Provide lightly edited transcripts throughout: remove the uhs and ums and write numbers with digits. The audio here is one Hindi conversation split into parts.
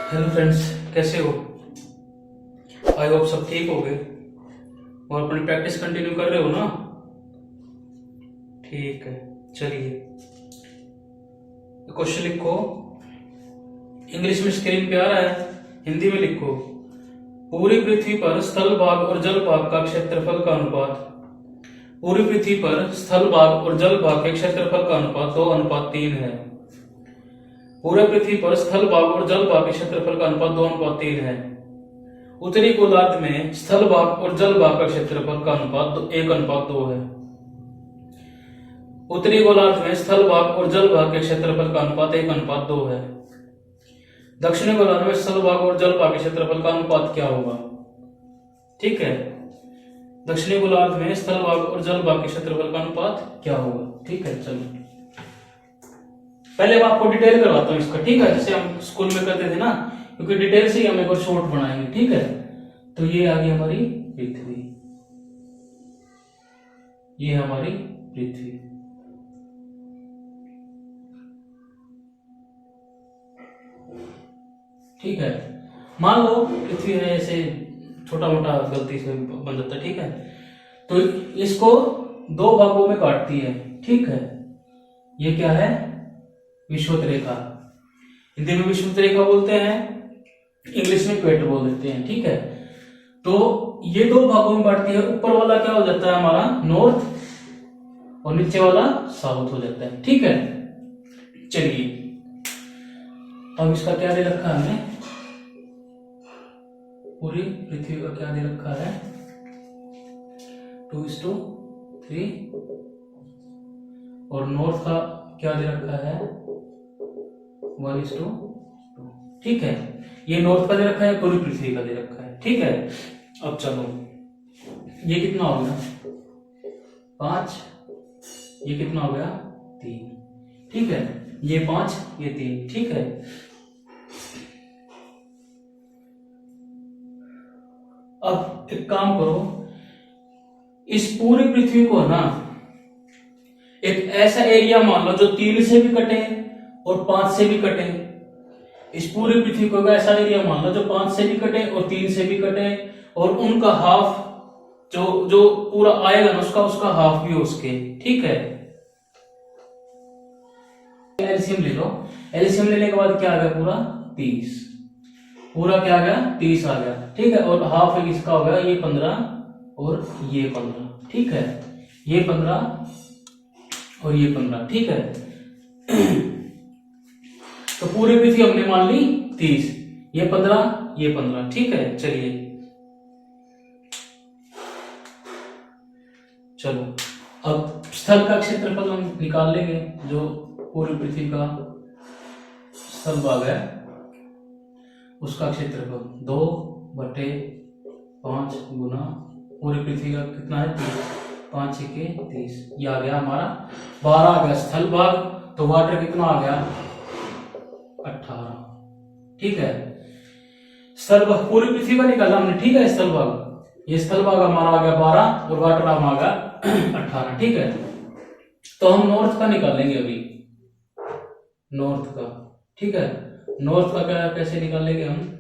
हेलो फ्रेंड्स, कैसे हो? आई होप सब ठीक हो गए और अपनी प्रैक्टिस कंटिन्यू कर रहे हो ना? ठीक है, चलिए क्वेश्चन लिखो। इंग्लिश में स्क्रीन पे आ रहा है, हिंदी में लिखो। पूरी पृथ्वी पर स्थल भाग और जल भाग का क्षेत्रफल का अनुपात। पूरी पृथ्वी पर स्थल भाग और जल भाग के क्षेत्रफल का अनुपात 2:3 है। पूरे पृथ्वी पर स्थल भाग और जल भाग के क्षेत्रफल का अनुपात 2:3 है। उत्तरी गोलार्ध में स्थल भाग और जल भाग का क्षेत्रफल का अनुपात 1:2 है। उत्तरी गोलार्ध में स्थल भाग और जल भाग के क्षेत्रफल का अनुपात 1:2 है। दक्षिणी गोलार्ध में स्थल भाग और जल भाग के क्षेत्रफल का अनुपात क्या होगा? ठीक है, दक्षिणी गोलार्ध में स्थल भाग और जल भाग के क्षेत्रफल का अनुपात क्या होगा? ठीक है, चलो पहले मैं आपको डिटेल करवाता हूँ इसका। ठीक है, जैसे हम स्कूल में करते थे ना, क्योंकि डिटेल से ही हम एक और शॉर्ट बनाएंगे। ठीक है, तो ये आ गई हमारी पृथ्वी, ये हमारी पृथ्वी। ठीक है, मान लो पृथ्वी है, ऐसे छोटा मोटा गलती से बन जाता है। ठीक है, तो इसको दो भागों में काटती है। ठीक है, ये क्या है? विषुवत रेखा। हिंदी में विषुवत रेखा बोलते हैं, इंग्लिश में इक्वेटर बोल देते हैं। ठीक है, तो ये दो भागों में बांटती है। ऊपर वाला क्या हो जाता है हमारा? नॉर्थ, और नीचे वाला साउथ हो जाता है। ठीक है, चलिए अब इसका क्या दे रखा है हमने? पूरी पृथ्वी का क्या दे रखा है? 2:3। और नॉर्थ का क्या दे रखा है? 1:2। ठीक है, ये नॉर्थ का दे रखा है, पूरी पृथ्वी का दे रखा है। ठीक है, अब चलो ये कितना हो गया? 5। ये कितना हो गया? 3। ठीक है, ये 5, ये 3। ठीक है, अब एक काम करो, इस पूरी पृथ्वी को ना एक ऐसा एरिया मान लो जो 3 से भी कटे और 5 से भी कटे। इस पूरी पृथ्वी को ऐसा एरिया मान लो जो 5 से भी कटे और 3 से भी कटे, और उनका हाफ जो जो पूरा आएगा ना, उसका हाफ भी उसके। ठीक है, एलसीएम ले लो। एलसीएम लेने के बाद क्या आ गया? पूरा 30। पूरा क्या आ गया? 30 आ गया। ठीक है, और हाफ इसका हो गया, ये 15 और ये 15। ठीक है, ये 15 और ये 15। ठीक है, तो पूरी पृथ्वी हमने मान ली 30, ये 15, ये 15। ठीक है, चलिए चलो अब स्थल का क्षेत्रफल हम निकाल लेंगे। जो पूरी पृथ्वी का स्थल भाग है उसका क्षेत्रफल 2/5 गुना पूरी पृथ्वी का कितना है? 30। 5 के 30, ये आ गया हमारा 12 आ गया स्थल भाग। तो वाटर कितना आ गया? 18। ठीक है, स्थल भाग पूरी पृथ्वी का निकाला हमने। ठीक है, स्थल भाग, ये स्थल भाग हमारा आ गया 12 और वाटर आ गया 18। ठीक है, तो हम नॉर्थ का निकालेंगे अभी, नॉर्थ का। ठीक है, नॉर्थ का क्या कैसे निकालेंगे हम?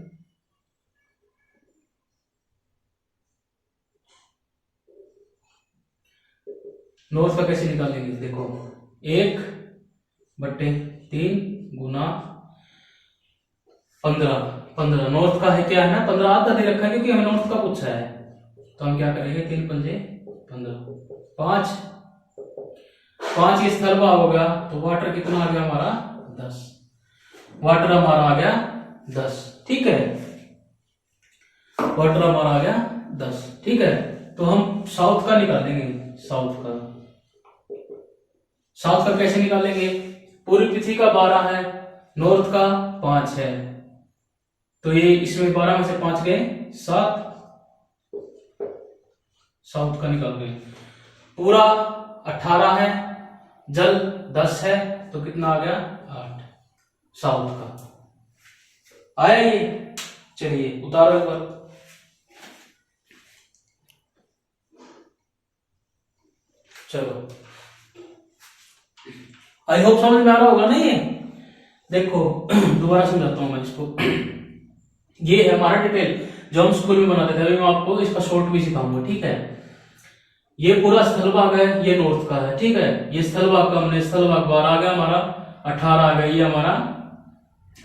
नॉर्थ का कैसे निकालेंगे? देखो, 1/3 गुना 15। नॉर्थ का है क्या है ना? 15 आधा दे रखा है, क्योंकि हमें नॉर्थ का पूछा है। तो हम क्या करेंगे? 3 पंजे 15। 5 ये स्थल भाग हो गया, तो वाटर कितना आ गया हमारा? 10। वाटर हमारा आ गया 10। ठीक है, वाटर हमारा आ गया 10। ठीक है, तो हम साउथ का निकालेंगे। साउथ का कैसे निकालेंगे? पूरी पृथ्वी का 12 है, नॉर्थ का 5 है, तो ये इसमें 12 में से 5 गए 7। साउथ का निकाल गए। पूरा 18 है, जल 10 है, तो कितना आ गया? 8 साउथ का आया ये। चलिए उतारो एक बार। चलो, आई होप समझ में आ रहा होगा ना ये। देखो दोबारा समझाता हूं मैं इसको। ये है हमारा डिटेल जो हम स्कूल में बनाते थे। अभी मैं आपको इसका शॉर्ट भी सिखाऊंगा, ठीक है। ये पूरा स्थल भाग है, ये नॉर्थ का है, ठीक है। ये स्थल भाग का हमने स्थल भाग 12 आ गया हमारा, 18 आ गया, ये हमारा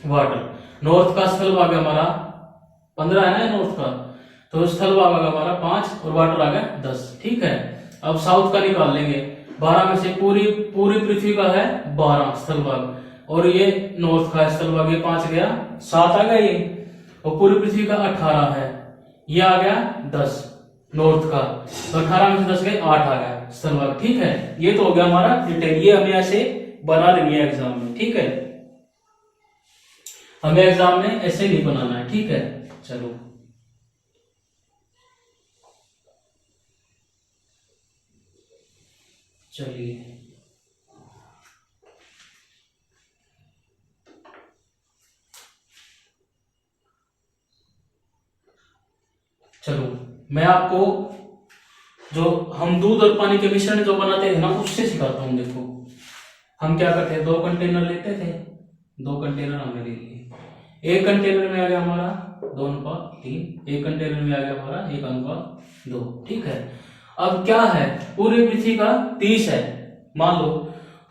वाटर। नॉर्थ का स्थल भाग है हमारा 15 है ना नॉर्थ का, तो स्थल भाग आ गया हमारा 5 और वाटर आ गया 10, ठीक है। अब साउथ का निकाल लेंगे। 12 में से पूरी पूरी पृथ्वी का है 12 स्थल भाग, और ये नॉर्थ का स्थल भाग, ये 5 गया 7 आ गया ये, और पूरी पृथ्वी का 18 है, ये आ गया 10 नॉर्थ का, तो 18 में से 10 गए 8 आ गया स्थल भाग, ठीक है। ये तो हो गया हमारा डिटेल, ये हमें ऐसे बना देनी है एग्जाम में, ठीक है। हमें एग्जाम में ऐसे नहीं बनाना है, ठीक है। चलो चलिए, चलो मैं आपको जो हम दूध और पानी के मिश्रण जो बनाते थे ना उससे सिखाता हूँ। देखो हम क्या करते हैं, 2 कंटेनर लेते थे, 2 कंटेनर हमने ले लिए। एक कंटेनर में आ गया हमारा 2:3, एक कंटेनर में आ गया हमारा 1:2, ठीक है। अब क्या है, पूरी पृथ्वी का 30 है, मान लो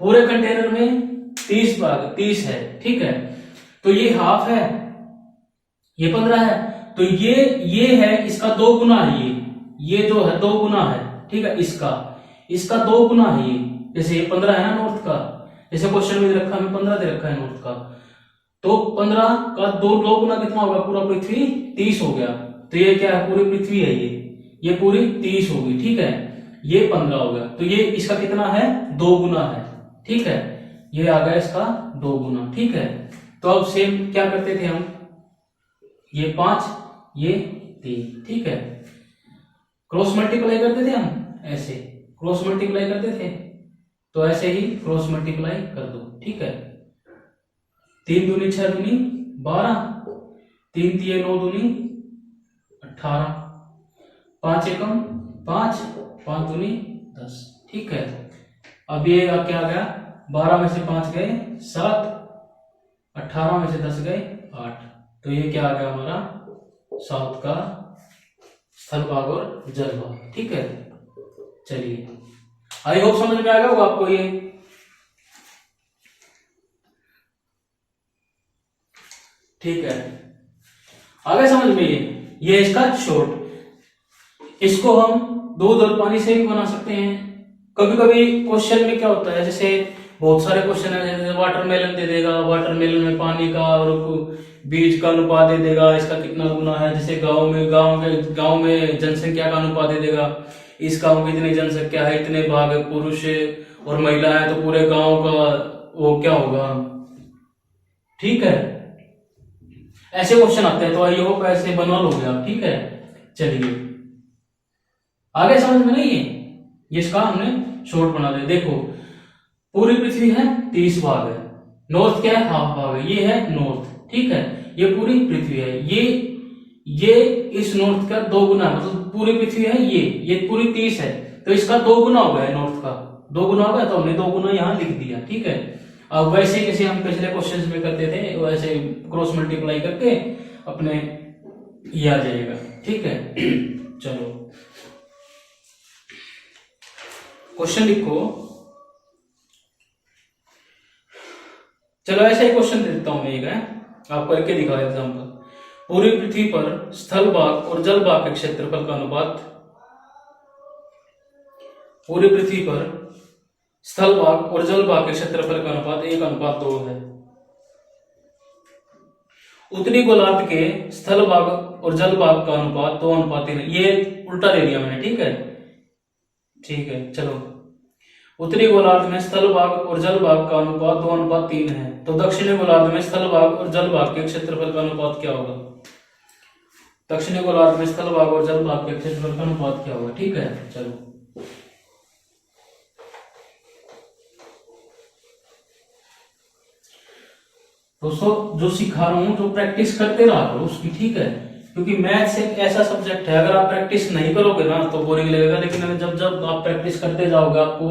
पूरे कंटेनर में 30 भाग 30 है, ठीक है। तो ये हाफ है, ये 15 है, तो ये है इसका 2 गुना है, ये जो है 2 गुना है, ठीक है। इसका 2 गुना है ये, जैसे ये 15 है ना नॉर्थ का, जैसे क्वेश्चन में दे रखा है, 15 दे रखा है नॉर्थ का, तो 15 का 2 गुना कितना होगा, पूरा पृथ्वी 30 हो गया। तो ये क्या है, पूरी पृथ्वी है ये पूरी 30 होगी, ठीक है। ये 15 हो गया, तो ये इसका कितना है, 2 गुना है, ठीक है। ये आ गया इसका 2 गुना, ठीक है। तो अब सेम क्या करते थे हम, ये 5 ये 3, ठीक है। क्रॉस मल्टीप्लाई करते थे हम, ऐसे क्रॉस मल्टीप्लाई करते थे, तो ऐसे ही क्रॉस मल्टीप्लाई कर दो, ठीक है। 3 दूनी 6 दूनी 12, 3 तिये 9 दूनी 18, 5 एकम 5, 5 दूनी 10, ठीक है। अब ये क्या आ गया, 12 में से 5 गए 7, 18 में से 10 गए 8, तो ये क्या आ गया हमारा साउथ का स्थल भाग और जल भाग, ठीक है। चलिए, आई होप समझ में आ गया होगा आपको ये। ठीक है, आगे समझ में ये इसका शॉर्ट। इसको हम दूध और पानी से भी बना सकते हैं। कभी कभी क्वेश्चन में क्या होता है, जैसे बहुत सारे क्वेश्चन है, जैसे वाटरमेलन दे देगा, वाटरमेलन में पानी का और बीज का अनुपात दे देगा, इसका कितना गुना है। जैसे गांव में जनसंख्या का अनुपात दे देगा, इस गांव की इतनी जनसंख्या है, इतने भाग पुरुष और महिला है, तो पूरे गांव का वो क्या होगा, ठीक है। ऐसे क्वेश्चन आते हैं, तो आई होप ऐसे बनवा लोगे आप, ठीक है। चलिए, आगे समझ में नहीं है, इसका हमने शॉर्ट बना दिया। देखो पूरी पृथ्वी है 30 भाग है, नॉर्थ क्या है, हाफ भाग है, ये है नॉर्थ, ठीक है। ये पूरी पृथ्वी है, ये इस नॉर्थ का 2 गुना है, मतलब पूरी पृथ्वी है ये पूरी 30 है, तो इसका 2 गुना हो गया है, नॉर्थ का 2 गुना हो गया, तो हमने 2 गुना यहां लिख दिया, ठीक है। अब वैसे कैसे हम पिछले क्वेश्चंस में करते थे, वैसे क्रॉस मल्टीप्लाई करके अपने ये आ जाएगा, ठीक है। चलो क्वेश्चन लिखो। चलो ऐसा ही क्वेश्चन दे देता हूं मैं, एक है आप करके दिखाओ एग्जाम्पल। पूरी पृथ्वी पर स्थल भाग और जल भाग के क्षेत्रफल का अनुपात, पूरी पृथ्वी पर स्थल भाग और जल भाग के क्षेत्रफल का अनुपात 1:2 है। उत्तरी गोलार्ध के स्थल भाग और जल भाग का अनुपात 2:3। ये उल्टा दे दिया मैंने, ठीक है, ठीक है। चलो, उत्तरी गोलार्ध में स्थल भाग और जल भाग का अनुपात 2:3 है, तो दक्षिणी गोलार्ध में स्थल भाग और जल भाग के क्षेत्रफल का अनुपात क्या होगा। दक्षिणी गोलार्ध में स्थल भाग और जल भाग के क्षेत्रफल का अनुपात क्या होगा, ठीक है। चलो दोस्तों, जो सिखा रहा हूं, जो प्रैक्टिस करते रहा करो उसकी, ठीक है। क्योंकि मैथ्स एक ऐसा सब्जेक्ट है, अगर आप प्रैक्टिस नहीं करोगे ना तो बोरिंग लगेगा, लेकिन जब जब आप प्रैक्टिस करते जाओगे आपको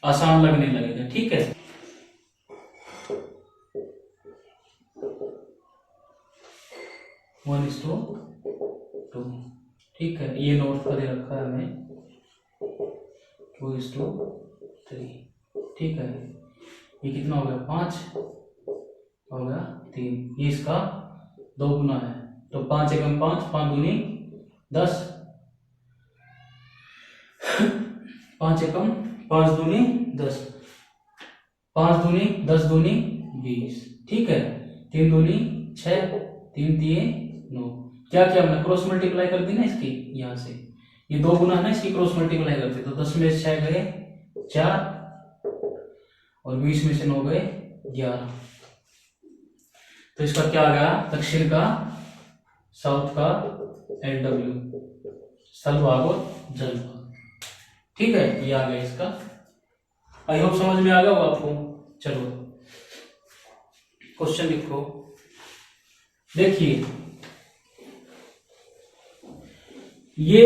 आसान लगने लगेगा, ठीक है। 1:2, ठीक है। ये नोट कर रखा है हमें 2:3, ठीक है। ये कितना हो गया 5 हो गया 3, ये इसका 2 गुना है, तो 5 एकम 5, 5 दूनी 10, 5 एकम 5 दूनी 10, 5 दूनी 10 दूनी 20, ठीक है। 3 दूनी 6, 3 तिये 9। क्या किया हमने, क्रॉस मल्टीप्लाई कर दी ना इसकी, यहां से ये 2 गुना है ना, इसकी क्रॉस मल्टीप्लाई करते तो 10 में से 6 गए 4 और 20 में से 9 गए 11। तो इसका क्या आ गया, दक्षिण का, साउथ का LW, स्थल भाग और जल भाग, ठीक है। ये आ गया इसका। आई होप समझ में आ गया होगा आपको। चलो क्वेश्चन लिखो। देखिए ये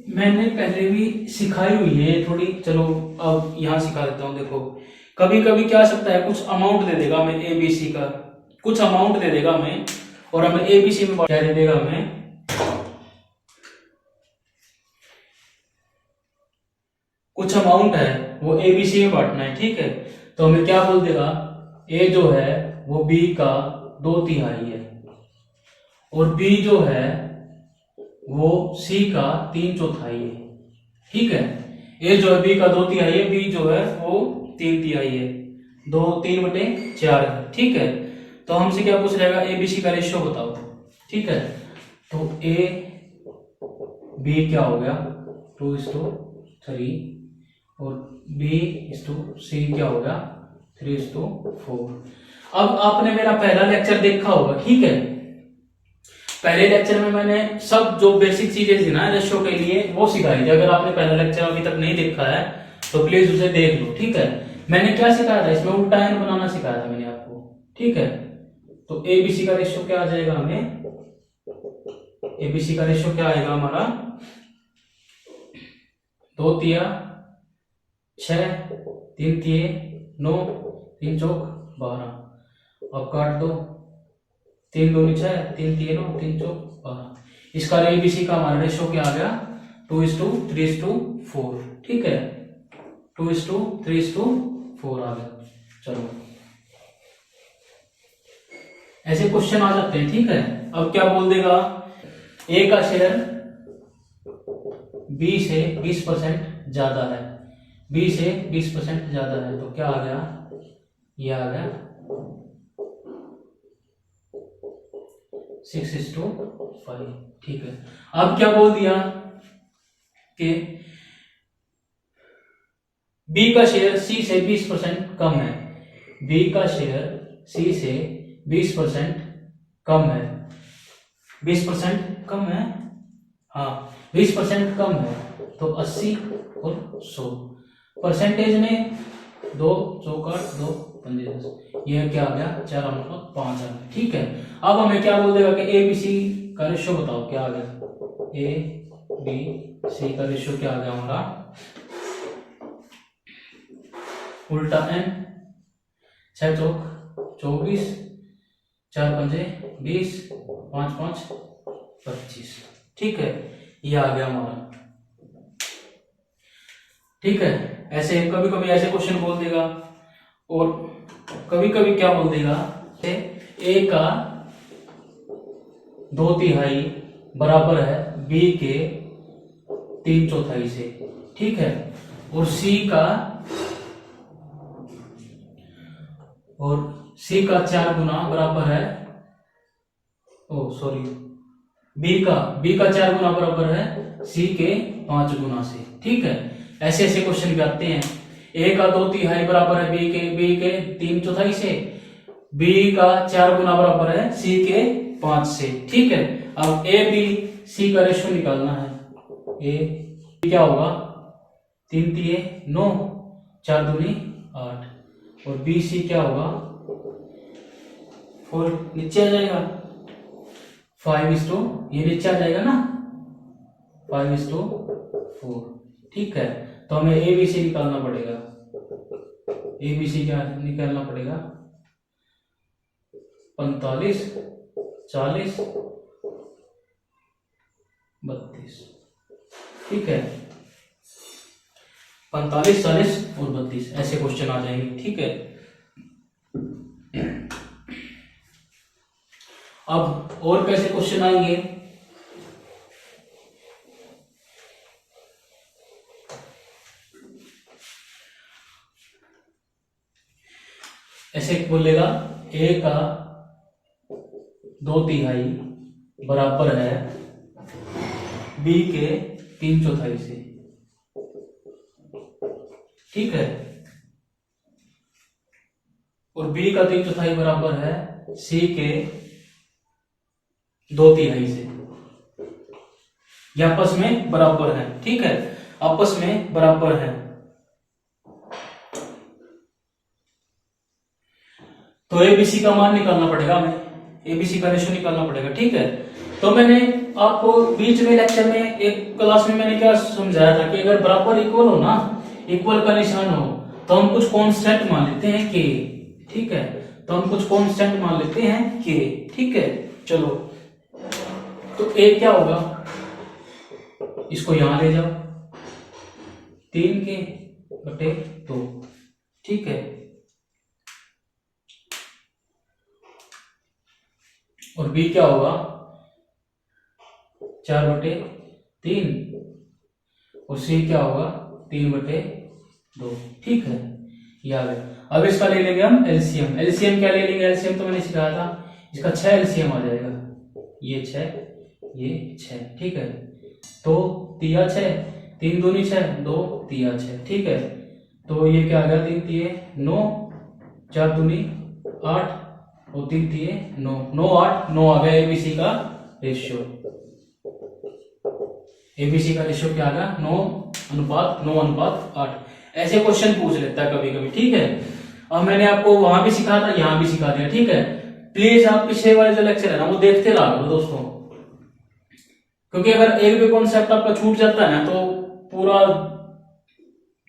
मैंने पहले भी सिखाई हुई है थोड़ी, चलो अब यहां सिखा देता हूं। देखो कभी कभी क्या सकता है, कुछ अमाउंट दे देगा हमें ABC का, कुछ अमाउंट दे देगा हमें, और हमें ABC में क्या दे देगा हमें, कुछ अमाउंट है वो ABC में बांटना है, ठीक है। तो हमें क्या बोल देगा, A जो है वो B का 2/3 है, और B जो है वो C का 3/4 है, ठीक है। A जो है B का 2/3 है, B जो है वो 3/3 है, 3/4 है, ठीक है। तो हमसे क्या पूछ रहेगा, ABC का रेशियो बताओ, ठीक है। तो A B क्या हो गया 2:3, और B/C क्या हो गया 3:4। अब आपने मेरा पहला लेक्चर देखा होगा, ठीक है। पहले लेक्चर में मैंने सब जो बेसिक चीजें थी ना रेशियो के लिए वो सिखाई थी। अगर आपने पहला लेक्चर अभी तक नहीं देखा है तो प्लीज उसे देख लो, ठीक है। मैंने क्या सिखाया था, इसमें उल्टा एन बनाना सिखाया था मैंने आपको, ठीक है। तो ABC का रेशियो क्या आ जाएगा हमें, ABC का रेशियो क्या आएगा हमारा 2/3 6, 3/3 9, 3×4 12। अब काट दो, 3 दूनी 6, 3/3 9, 3×4 12। इसका ABC का हमारा रेशियो क्या आ गया 2:3:4, ठीक है। 2:3:4 आ गया। चलो ऐसे क्वेश्चन आ जाते हैं, ठीक है। अब क्या बोल देगा, A का शेयर B से 20% ज्यादा है, B से 20% ज्यादा है, तो क्या आ गया, ये आ गया 6:5, ठीक है। अब क्या बोल दिया कि B का शेयर C से 20% कम है, B का शेयर C से 20% कम है, 20% कम है, हाँ 20% कम है, तो 80 और 100 परसेंटेज में 2 चौका 2 15, यह क्या आ गया 4 मतलब 5 आ गया, ठीक है। अब हमें क्या बोल देगा कि ABC का रेशियो बताओ, क्या आ गया ABC का रेशियो क्या आ गया हमारा, उल्टा n, 6 चौक 24, 4 पंजे 20, 5 5 25, ठीक है। ये आ गया हमारा, ठीक है। ऐसे कभी कभी ऐसे क्वेश्चन बोल देगा, और कभी कभी क्या बोल देगा, A का 2/3 बराबर है B के 3/4 से, ठीक है। और C का 4 गुना बराबर है, ओ सॉरी, B का 4 गुना बराबर है C के 5 गुना से, ठीक है। ऐसे ऐसे क्वेश्चन भी आते हैं। A का 2/3 बराबर है B के 3/4 से, B का 4 गुना बराबर है C के 5 से, ठीक है। अब A B C का रेशियो निकालना है। A क्या होगा 3 9, 4 दूनी 8, और B C क्या होगा 4, नीचे आ जाएगा 5:, ये नीचे आ जाएगा ना 5:4, ठीक है। तो हमें ABC निकालना पड़ेगा, ABC क्या निकालना पड़ेगा 45, 40 32। ठीक है, 45, 40 और 32 ऐसे क्वेश्चन आ जाएंगे। ठीक है, अब और कैसे क्वेश्चन आएंगे? ऐसे बोलेगा a का 2/3 बराबर है b के 3/4 से। ठीक है, और b का 3/4 बराबर है c के 2/3 से। ये आपस में बराबर है। ठीक है, आपस में बराबर है। तो एबीसी का मान निकालना पड़ेगा हमें, एबीसी का रेशियो निकालना पड़ेगा। ठीक है, तो मैंने आपको बीच में लेक्चर में एक क्लास में मैंने क्या समझाया था कि अगर बराबर इक्वल हो ना, इक्वल का निशान हो, तो हम कुछ कांस्टेंट मान लेते हैं के। ठीक है, तो हम कुछ कांस्टेंट मान लेते हैं के। ठीक है, चलो, तो ए क्या होगा, इसको यहां ले जाओ, 3 के/2। ठीक है, और बी क्या होगा, 4/3, और सी क्या होगा, 3/2। ठीक है, ये आ गया। अब इसका ले लेंगे हम एलसीएम। एलसीएम क्या ले लेंगे, एलसीएम तो मैंने सिखाया था, इसका 6 एलसीएम आ जाएगा। ये 6, ये 6। ठीक है, तो 3×6, 3 दूनी 6, 2 3×6। ठीक है, तो ये क्या आ गया, 3×3 9, 4 दूनी 8 और 3×3 9, 9 8 9 आ गया एबीसी का रेशियो। एबीसी का रेशियो क्या आ गया, 9:8। ऐसे क्वेश्चन पूछ लेता है कभी कभी। ठीक है, अब मैंने आपको वहां भी सिखाया था, यहां भी सिखा दिया। ठीक है, प्लीज आप पिछले वाले जो लेक्चर है ना वो देखते रहा करो दोस्तों, क्योंकि अगर एक भी कॉन्सेप्ट आपका छूट जाता है ना तो पूरा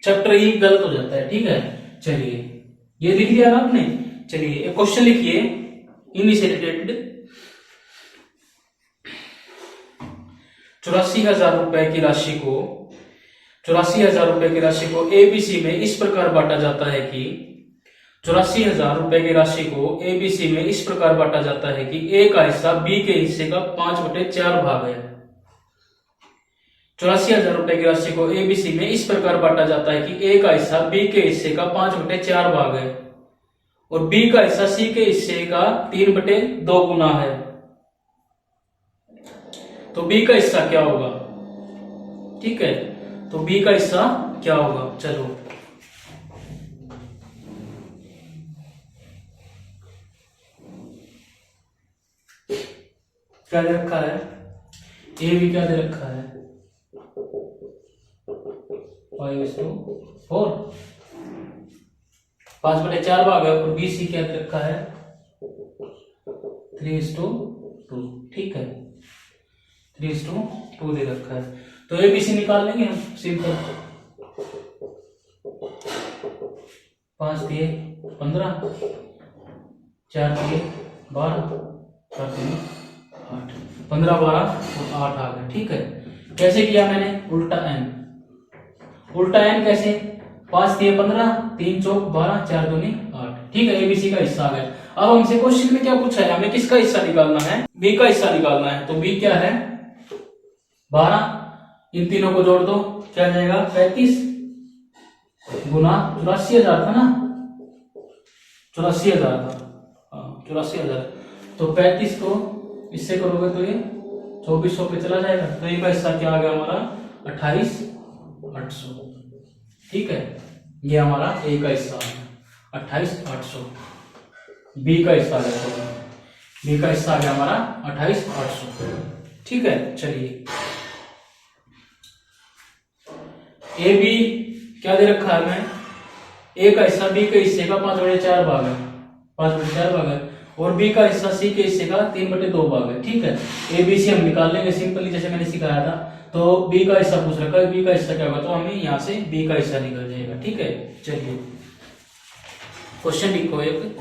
चैप्टर ही गलत हो जाता है। ठीक है, चलिए, ये लिख लिया ना आपने। चलिए एक क्वेश्चन लिखिए इन्हीं से रिलेटेड। 84,000 रुपए की राशि को 84,000 रुपए की राशि को एबीसी में इस प्रकार बांटा जाता है कि 84,000 रुपए की राशि को एबीसी में इस प्रकार बांटा जाता है कि ए का हिस्सा बी के हिस्से का 5/4 भाग है। 84,000 रुपए की राशि को एबीसी में इस प्रकार बांटा जाता है कि ए का हिस्सा बी के हिस्से का 5/4 भाग है और बी का हिस्सा सी के हिस्से का 3/2 गुना है। तो बी का हिस्सा क्या होगा? ठीक है, तो बी का हिस्सा क्या होगा? चलो, क्या दे रखा है? ए भी क्या दे रखा है? 5:4, 5/4 भाग है। और बी सी क्या दे रखा है? 3:2। ठीक है, 3:2 दे रखा है। तो ए बी सी निकाल लेंगे हम, सिंपल। 5 दिए 15, 4 दिए 12, 4 दिए 8, 15 12 और 8 आ गए। ठीक है, कैसे किया मैंने? उल्टा एन। उल्टा एन कैसे? 5 दिए 15, 3 चौक 12, 4 दूनी 8। ठीक है, एबीसी का हिस्सा आ गया। अब हमसे क्वेश्चन में क्या पूछा है? हमें किसका हिस्सा निकालना है? बी का हिस्सा निकालना है। तो बी क्या है? 12। इन तीनों को जोड़ दो, क्या जाएगा? 35 गुना 84,000 था ना, 84,000 था। 84,000, तो 35 को इससे करोगे तो ये 2400 पे चला जाएगा। तो ये का हिस्सा क्या आ गया हमारा? 28,800। ठीक है, ये हमारा ए का हिस्सा आ गया 28,800। बी का हिस्सा आ गया, बी का हिस्सा आ गया हमारा 28,800। ठीक है, चलिए, ए बी क्या दे रखा है? मैं ए का हिस्सा बी के हिस्से का 5/4 भाग है, 5/4 भाग है, और बी का हिस्सा सी के हिस्से का 3/2 भाग है। ठीक है, ए बी सी हम निकाल लेंगे सिंपली, जैसे मैंने सिखाया था। तो बी का हिस्सा पूछ रखा है, बी का हिस्सा क्या होगा? तो हमें यहां से बी का हिस्सा निकल जाएगा। ठीक है, चलिए, क्वेश्चन लिखो एक।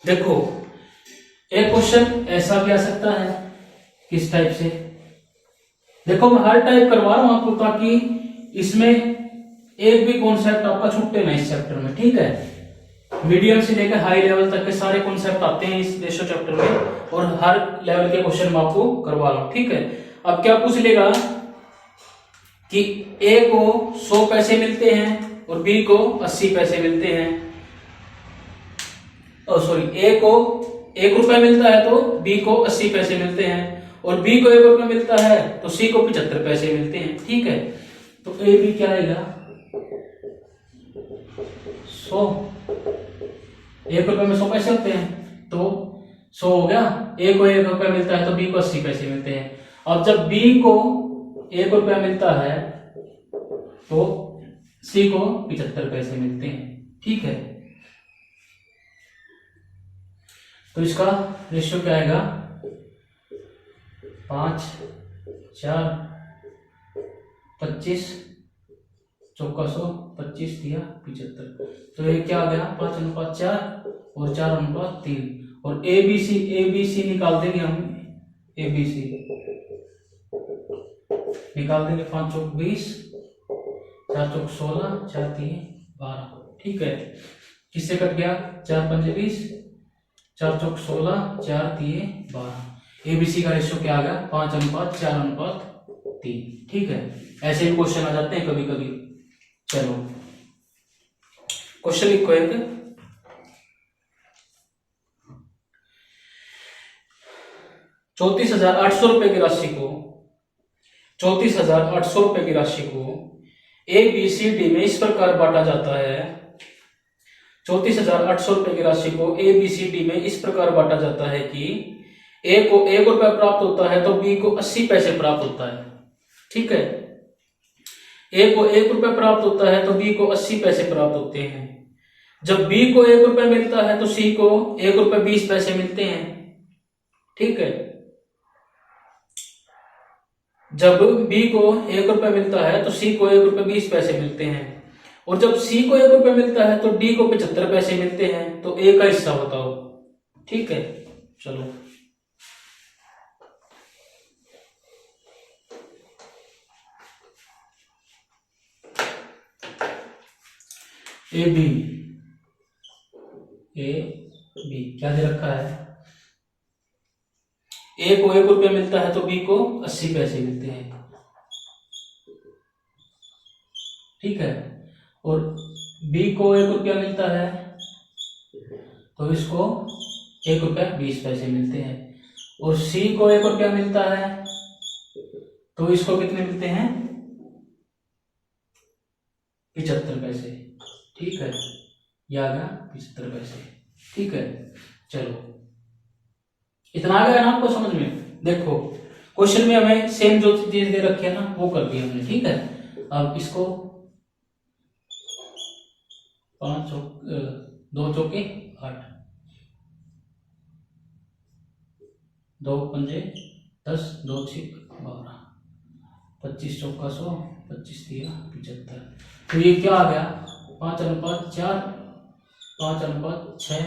देखो एक क्वेश्चन ऐसा भी आ सकता है, किस टाइप से, देखो मैं हर टाइप करवा रहा हूं आपको ताकि इसमें एक भी कॉन्सेप्ट आपका छूटे ना इस चैप्टर में, ठीक है। मीडियम से लेकर हाई लेवल तक के सारे कॉन्सेप्ट आते हैं इस रेशियो चैप्टर में, और हर लेवल के क्वेश्चन मैं आपको करवा रहा हूं, ठीक है। अब क्या पूछ लेगा कि ए को 100 पैसे मिलते हैं और बी को 80 पैसे मिलते हैं, सॉरी, ए को 1 रुपया मिलता है तो बी को 80 पैसे मिलते हैं, और बी को 1 रुपया मिलता है तो सी को 75 पैसे मिलते हैं, ठीक है। तो ए बी क्या आएगा, 100, 1 रुपये में 100 पैसे होते हैं तो 100 हो गया। ए को 1 रुपया मिलता है तो बी को 80 पैसे मिलते हैं। अब जब बी को 1 रुपया मिलता है तो सी को 75 पैसे मिलते हैं, ठीक है। तो इसका रेशियो क्या आएगा, 5, 4, 25, चौका 100, 25 दिया 75। तो ये क्या आ गया, 5:4 और 4:3, और ए बी सी निकाल देंगे हम, ए बी सी निकाल देंगे। 5 चौक 20, 4 चौक 16, 4 3 12, ठीक है। किससे कट गया, 4 5 20, 4 चौक 16, 4 3 12। एबीसी का रेशियो क्या आ गया, 5:4:3, ठीक है। ऐसे भी क्वेश्चन आ जाते हैं कभी कभी। चलो क्वेश्चन लिखो एक, 34,800 रुपए की राशि को 34,800 रुपए की राशि को ए बी सी डी में इस प्रकार बांटा जाता है। 34,800 रुपए की राशि को ए बी सी डी में इस प्रकार बांटा जाता है कि ए को 1 रुपया प्राप्त होता है तो बी को 80 पैसे प्राप्त होता है, ठीक है। ए को 1 रुपया प्राप्त होता है तो बी को 80 पैसे प्राप्त होते हैं। जब बी को 1 रुपया मिलता है तो सी को 1 रुपया 20 पैसे मिलते हैं, ठीक है। जब बी को 1 रुपया मिलता है तो सी को 1 रुपया 20 पैसे मिलते हैं, और जब सी को 1 रुपया मिलता है तो डी को 75 पैसे मिलते हैं। तो ए का हिस्सा बताओ, ठीक है। चलो ए बी क्या दे रखा है, ए को 1 रुपया मिलता है तो बी को 80 पैसे मिलते हैं, ठीक है। और बी को 1 रुपया मिलता है तो इसको 1 रुपया 20 पैसे मिलते हैं, और सी को 1 रुपया मिलता है तो इसको कितने मिलते हैं, 75 पैसे, ठीक है। यह आ गया 75 पैसे, ठीक है। चलो इतना आ गया ना आपको समझ में। देखो क्वेश्चन में हमें सेम जो चीज दे रखी है ना वो कर दी हमने, ठीक है। अब इसको 2 चौके 8, 2 पंजे 10, 2 6 12, 25 चौका 100, 25 दिया 75। तो ये क्या आ गया, 5:4, 5:6,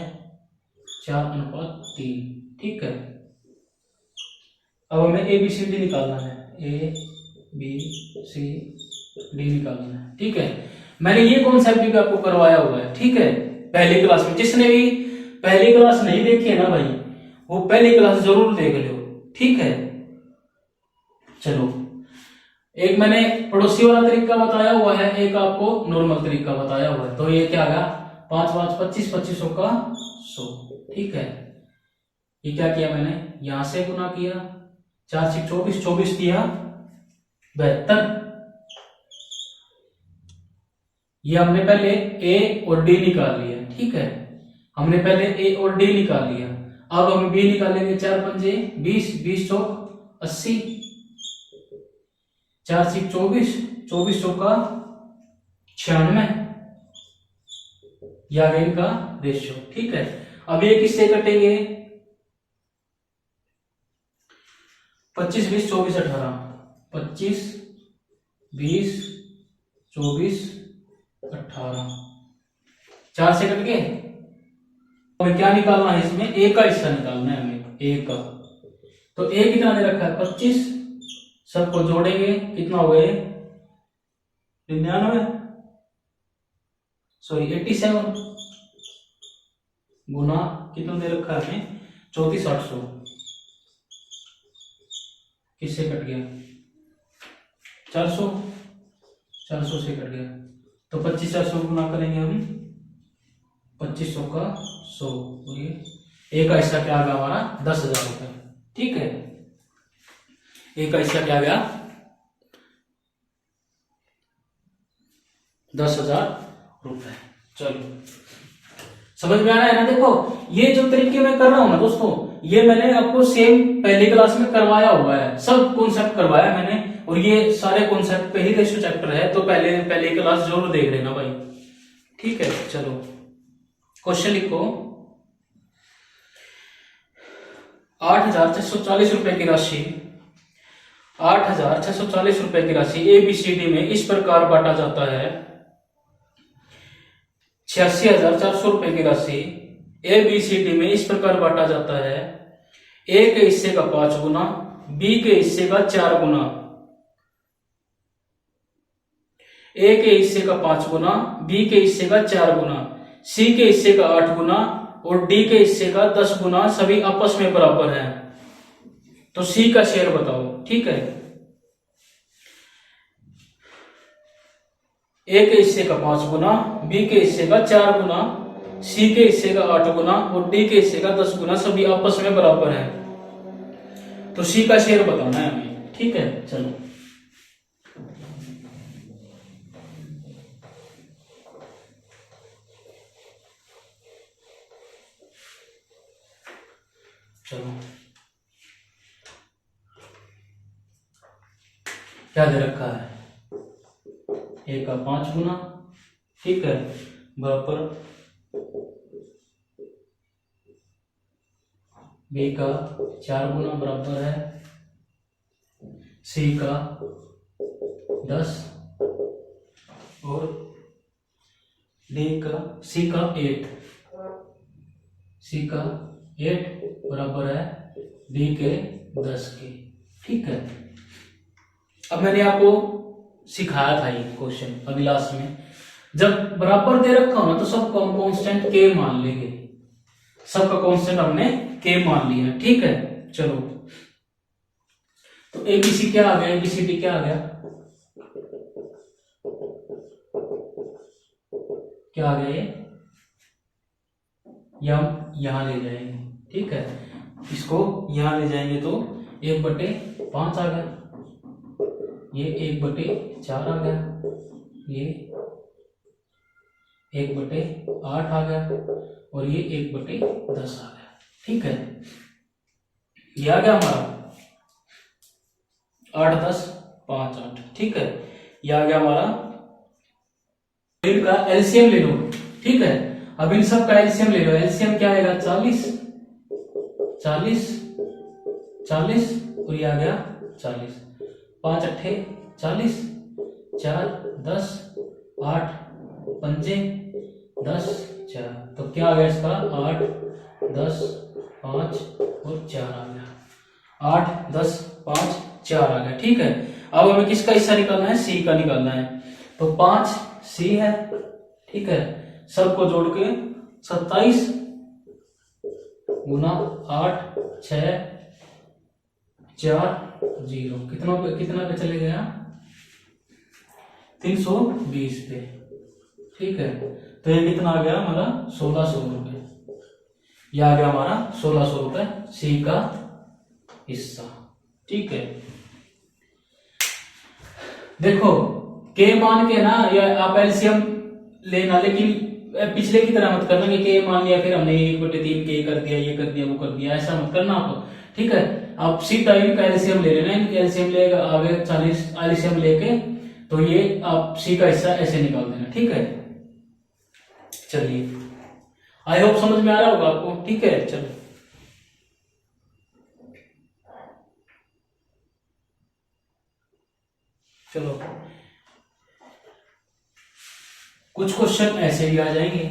4:3, ठीक है। अब हमें ए बी सी डी निकालना है, ए बी सी डी निकालना है, ठीक है। मैंने ये कॉन्सेप्ट भी आपको करवाया हुआ है, ठीक है, पहली क्लास में। जिसने भी पहली क्लास नहीं देखी है ना भाई, वो पहली क्लास जरूर देख लो, ठीक है। चलो एक मैंने पड़ोसी वाला तरीका बताया हुआ है, एक आपको नॉर्मल तरीका बताया हुआ है। तो ये क्या आ गया, 5 5 25, 25 का 100, ठीक है। ये क्या किया मैंने, यहां से गुना किया, 4 6 24, 24 दिया 72। ये हमने पहले ए और डी निकाल लिया, ठीक है। हमने पहले ए और डी निकाल लिया, अब हम बी निकालेंगे। 4 पंजे 20, 20 चौक 80, 4 6 24, 24 चौका 96, या इनका रेशियो, ठीक है। अब ये किससे कटेंगे, 25 20 24 18, 25 20 24 18, 4 से कट गए हमें क्या निकालना है इसमें, ए का हिस्सा निकालना है हमें, ए का। तो ए कितना दे रखा है 25, सबको जोड़ेंगे कितना हो गए 99, सॉरी 87, गुना कितना दे रखा है हमें 34,800, किससे कट गया 400, 400 से कट गया। तो 25,400 गुना करेंगे हम 2500 का 100, और ये ए का हिस्सा क्या आ गया हमारा 10,000 रुपए। ठीक है, ए का हिस्सा क्या गया 10,000 रुपए। चलो समझ में आ रहा है ना। देखो ये जो तरीके मैं कर रहा हूं ना दोस्तों, ये मैंने आपको सेम पहली क्लास में करवाया हुआ है, सब कॉन्सेप्ट करवाया मैंने, और ये सारे कॉन्सेप्ट पहली रेशो चैप्टर है, तो पहले क्लास जरूर देख लेना भाई। ठीक है, चलो क्वेश्चन लिखो। 8,640 रुपए की राशि, 8,640 रुपए की राशि ABCD में इस प्रकार बांटा जाता है। 86,400 रुपए की राशि ABCD में इस प्रकार बांटा जाता है। ए के हिस्से का 5 गुना, बी के हिस्से का 4 गुना, ए के हिस्से का 5 गुना, बी के हिस्से का 4 गुना, सी के हिस्से का 8 गुना और डी के हिस्से का 10 गुना सभी आपस में बराबर हैं। तो सी का शेयर बताओ। ठीक है, ए के हिस्से का 5 गुना, बी के हिस्से का 4 गुना, सी के हिस्से का 8 गुना और डी के हिस्से का 10 गुना सभी आपस में बराबर हैं। तो सी का शेयर बताना है हमें। ठीक है, चलो चलो क्या दे रखा है, ए का 5 गुना, ठीक है, बराबर बी का 4 गुना बराबर है सी का 10 और सी का 8, सी का 8 बराबर है डी के 10 के। ठीक है, अब मैंने आपको सिखाया था ये क्वेश्चन अभी लास्ट में, जब बराबर दे रखा हो ना तो सब कांस्टेंट के मान लेंगे, सबका कांस्टेंट हमने के मान लिया। ठीक है, चलो तो एबीसी क्या आ गया, एबीसीडी क्या आ गया, क्या आ गया ये हम यहां ले जाएंगे। ठीक है, इसको यहां ले जाएंगे तो 1/5 आ गया, ये 1/4 आ गया, ये 1/8 आ गया और ये 1/10 आ गया। ठीक है, ये आ गया हमारा 8, 10, 5, 8। ठीक है, ये आ गया हमारा। इनका एलसीएम ले लो। ठीक है, अब इन सब का एलसीएम ले लो। एलसीएम क्या आएगा 40, 40, 40 और ये आ गया 40, 5 अट्ठे 40, 4 10, 8 पंजे 10, 4। तो क्या आ गया इसका 8, 10, 5 और 4 आ गया, 8, 10, 5, 4 आ गया। ठीक है, अब हमें किसका हिस्सा निकालना है, सी का निकालना है। तो 5 सी है। ठीक है, सबको जोड़ के 27 गुना 8, 6, 4, 0 कितना पे चले गया 320 पे। ठीक है, तो ये कितना आ गया हमारा 1600 रुपए, यह आ गया हमारा 1600 रुपए सी का हिस्सा। ठीक है, देखो के मान के ना या आप एलसीएम लेना, लेकिन पिछले की तरह मत करना कि के मान लिया फिर हमने 1/3 के कर दिया, ये कर दिया, वो कर दिया, ऐसा मत करना आप। ठीक है, आप सी टाइम का एलसीएम ले लेना, एलसीएम लेगा आगे 40 एलसीएम लेके, तो ये आप सी का हिस्सा ऐसे निकाल देना। ठीक है, चलिए आई होप समझ में आ रहा होगा आपको। ठीक है, चलो चलो कुछ क्वेश्चन ऐसे भी आ जाएंगे।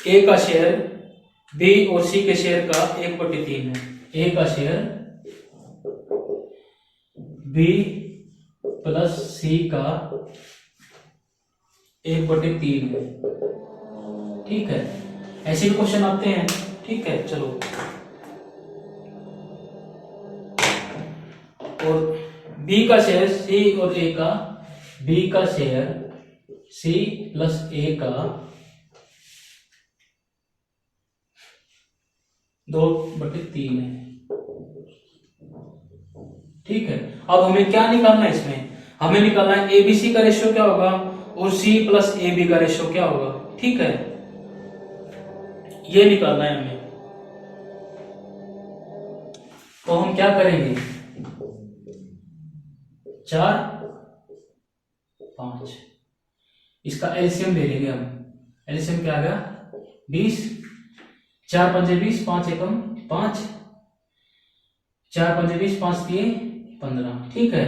ए का शेयर बी और सी के शेयर का 1/3 है। ए का शेयर बी प्लस सी का 1/3 है। ठीक है, ऐसे भी क्वेश्चन आते हैं। ठीक है, चलो। और बी का शेयर सी और ए का, बी का शेयर सी प्लस ए का 2/3 है। ठीक है, अब हमें क्या निकालना है इसमें? हमें निकालना है एबीसी का रेशियो क्या होगा और सी प्लस ए बी का रेशियो क्या होगा। ठीक है, ये निकालना है हमें। तो हम क्या करेंगे, 4 5, इसका एलसीएम ले लेंगे हम। एलसीएम क्या आ गया 20, 4 पंजे 20, 5 एकम 5, 4 पंजे 20, 5 दिए 15। ठीक है,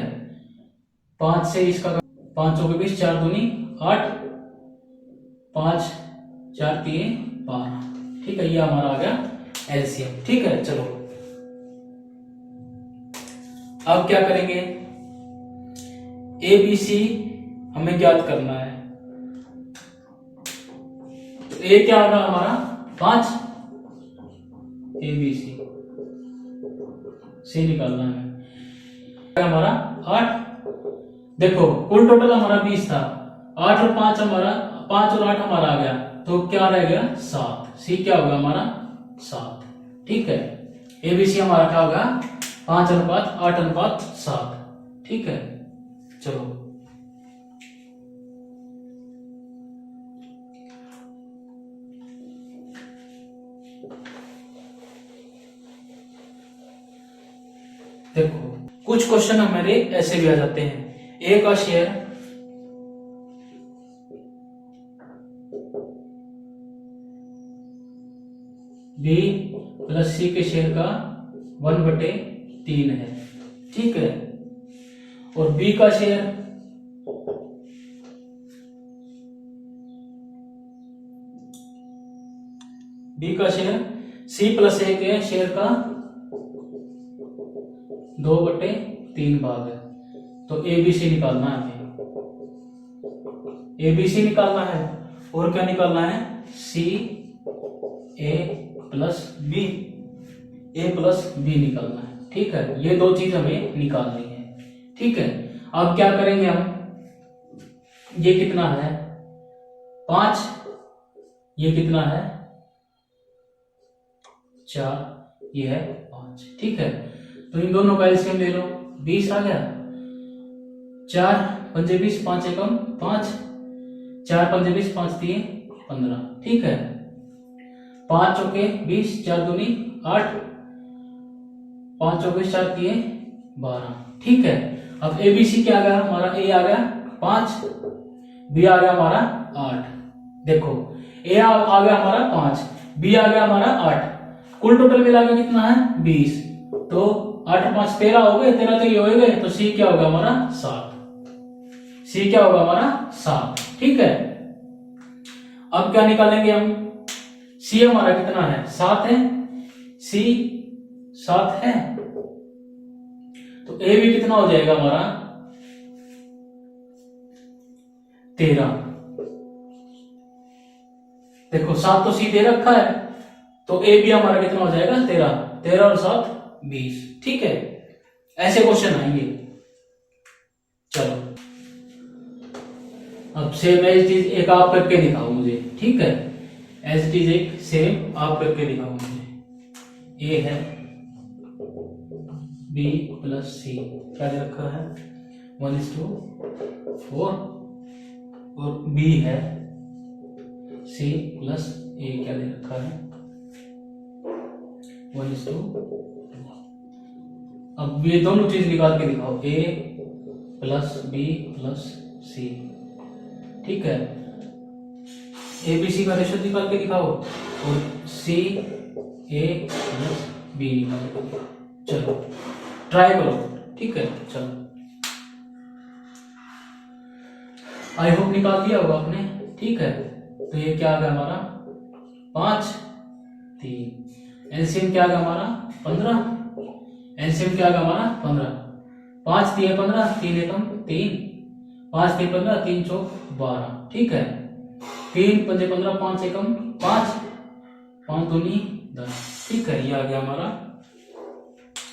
5 से इसका 5 चौके 20, 4 दूनी 8, 5 4 दिए 12। ठीक है, ये हमारा आ गया एलसीएम। ठीक है, चलो अब क्या करेंगे, ए बी सी हमें ज्ञात करना है। तो ए क्या होगा हमारा 5, ए बी सी निकालना है हमारा 8। देखो कुल टोटल हमारा 20 था, 8 और 5 हमारा, 5 और 8 हमारा आ गया, तो क्या रह गया 7। सी क्या होगा हमारा 7। ठीक है, एबीसी हमारा क्या होगा 5:8:7। ठीक है, चलो देखो, कुछ क्वेश्चन हमारे ऐसे भी आ जाते हैं। ए का शेयर बी प्लस सी के शेयर का 1/3 है। ठीक है, और बी का शेयर सी प्लस ए के शेयर का 2/3 भाग है। तो एबीसी निकालना है हमें, एबीसी निकालना है। और क्या निकालना है, सी ए प्लस बी, ए प्लस बी निकालना है। ठीक है, ये दो चीज हमें निकालनी है। ठीक है, अब क्या करेंगे हम, ये कितना है 5, ये कितना है 4, ये है 5। ठीक है, तो इन दोनों का एलसीएम ले लो, 20 आ गया, 4 पंजे 20, 5 एकम 5, 4 पंजे 20, 5 दिए 15। ठीक है, 5 चौके 20, 4 दूनी 8, 5 चौके 4 दिए 12। ठीक है, अब एबीसी क्या आ गया हमारा, ए आ गया 5, बी आ गया हमारा 8। देखो ए आ गया हमारा 5, बी आ गया हमारा 8, कुल टोटल मिला के कितना है 20। तो 8 और 5 13 हो गए, 13 तो ये हो गए, तो सी क्या होगा हमारा 7। सी क्या होगा हमारा 7। ठीक है, अब क्या निकालेंगे हम, सी हमारा कितना है 7 है, सी 7 है, तो ए भी कितना हो जाएगा हमारा 13। देखो 7 तो सी दे रखा है, तो ए भी हमारा कितना हो जाएगा 13, 13 और 7 20। ठीक है, ऐसे क्वेश्चन आएंगे। चलो अब सेम एज इट इज एक आप करके दिखाओ मुझे। ठीक है, एज इट इज एक सेम आप करके दिखाओ मुझे। ए है बी प्लस सी, क्या दे रखा है 1:4, और बी है सी प्लस ए, क्या दे रखा है 1:2। अब ये दोनों चीज निकाल के दिखाओ, ए प्लस बी प्लस सी। ठीक है, एबीसी का रेशियो निकाल के दिखाओ और सी ए प्लस बी निकाल के दिखाओ। चलो ट्राई करो। ठीक है, चलो आई होप निकाल दिया होगा आपने। ठीक है, तो ये क्या आ गया हमारा 5 3। एलसीएम क्या आ गया हमारा 15। एलसीएम क्या आ गया हमारा 15। 5 3 15, 3 एकम 3, 5 3 15, 3 चौक 12। ठीक है, 3 5 15, 5 एकम 5, 5 दूनी 10। ठीक है, ये आ गया हमारा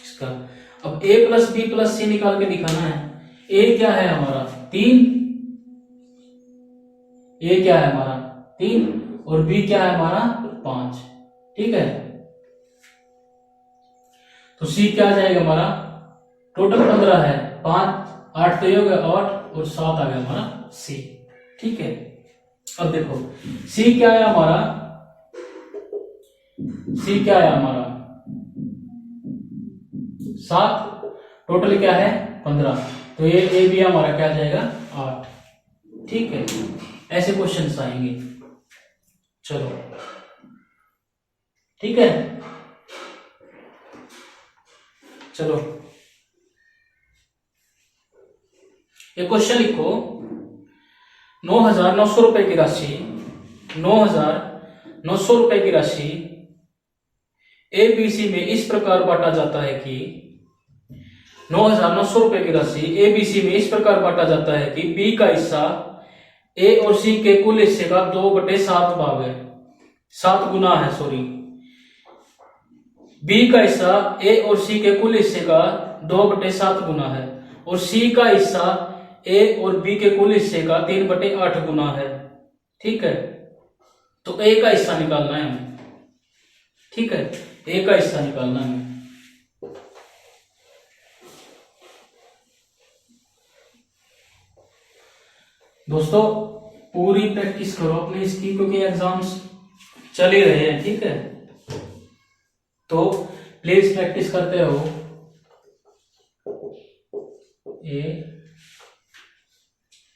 इसका। अब a प्लस बी प्लस सी निकाल के दिखाना है। a क्या है हमारा 3, a क्या है हमारा 3 और b क्या है हमारा 5। ठीक है, तो c क्या आ जाएगा हमारा, टोटल 15 है, 5 8 तो ये हो गया 8 और 7 आ गया हमारा c। ठीक है, अब देखो c क्या है हमारा, c क्या है हमारा 7, टोटल क्या है 15, तो ये ए बी हमारा क्या आ जाएगा 8। ठीक है, ऐसे क्वेश्चंस आएंगे। चलो ठीक है, चलो ये क्वेश्चन लिखो, 9,900 रुपए की राशि, 9,900 रुपए की राशि एबीसी में इस प्रकार बांटा जाता है कि 9,900 रुपए की राशि एबीसी में इस प्रकार बांटा जाता है कि बी का हिस्सा ए और सी के कुल हिस्से का 2/7 भाग है, 7 गुना है, सॉरी, बी का हिस्सा ए और सी के कुल हिस्से का 2/7 गुना है और सी का हिस्सा ए और बी के कुल हिस्से का 3/8 गुना है। ठीक है, तो ए का हिस्सा निकालना है हमें। ठीक है, ए का हिस्सा निकालना है हमें। दोस्तों पूरी प्रैक्टिस करो अपने इसकी, क्योंकि एग्जाम्स चल ही रहे हैं। ठीक है, तो प्लीज प्रैक्टिस करते रहो। ए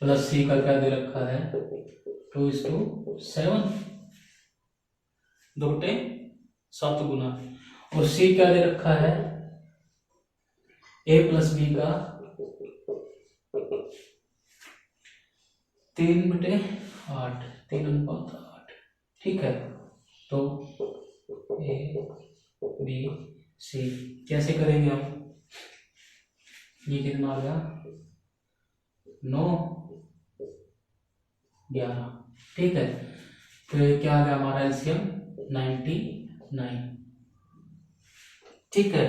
प्लस सी का क्या दे रखा है 2:7, 2/7 गुना, और सी क्या दे रखा है ए प्लस बी का 3/8, 3:8। ठीक है, तो ए बी सी कैसे करेंगे हम, ये कितना आ गया 9 11। ठीक है, तो ये क्या आ गया हमारा एलसीएम 99। ठीक है,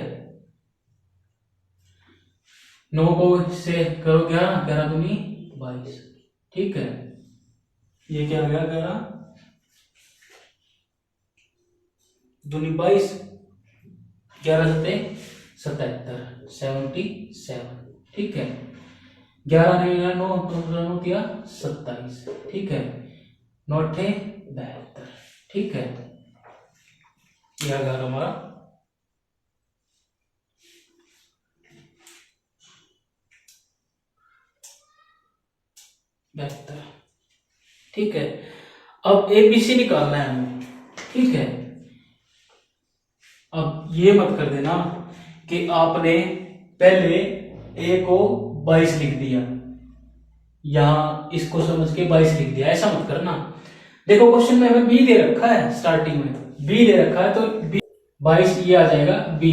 9 को से करो 11, 11 दूनी 22। ठीक है, ये क्या आ गया 11 दूनी 22, 11 सते 77, 77। ठीक है, 11 नहीं 9 तो 9 दिया 27। ठीक है, 9 8 72। ठीक है, यह आ हमारा बेहतर। ठीक है, अब एबीसी निकालना है हमें। ठीक है, अब ये मत कर देना कि आपने पहले ए को 22 लिख दिया, यहां इसको समझ के 22 लिख दिया, ऐसा मत करना। देखो क्वेश्चन में हमें बी दे रखा है, स्टार्टिंग में बी दे रखा है, तो बी 22 ये आ जाएगा बी।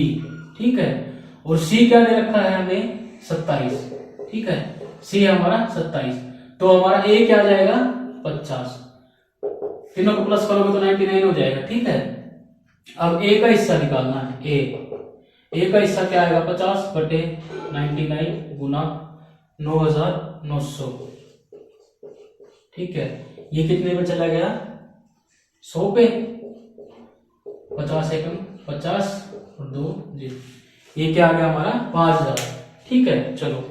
ठीक है, और सी क्या दे रखा है हमें 27। ठीक है, सी हमारा 27, तो हमारा ए क्या आ जाएगा 50। तीनों को प्लस करोगे तो 99 हो जाएगा। ठीक है, अब ए का हिस्सा निकालना है। ए का हिस्सा क्या आएगा 50/99 गुना 9,900। ठीक है, ये कितने पे चला गया 100 पे, 50 एकम 50 और 2 जी, ये क्या आ गया हमारा 5,000। ठीक है, चलो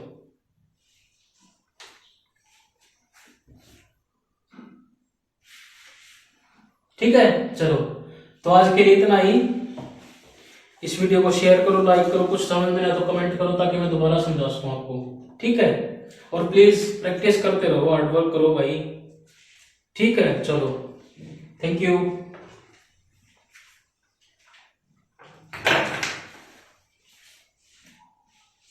ठीक है, चलो तो आज के लिए इतना ही। इस वीडियो को शेयर करो, लाइक करो, कुछ समझ में ना तो कमेंट करो ताकि मैं दोबारा समझा सकूं आपको। ठीक है, और प्लीज प्रैक्टिस करते रहो, हार्डवर्क करो भाई। ठीक है, चलो, थैंक यू।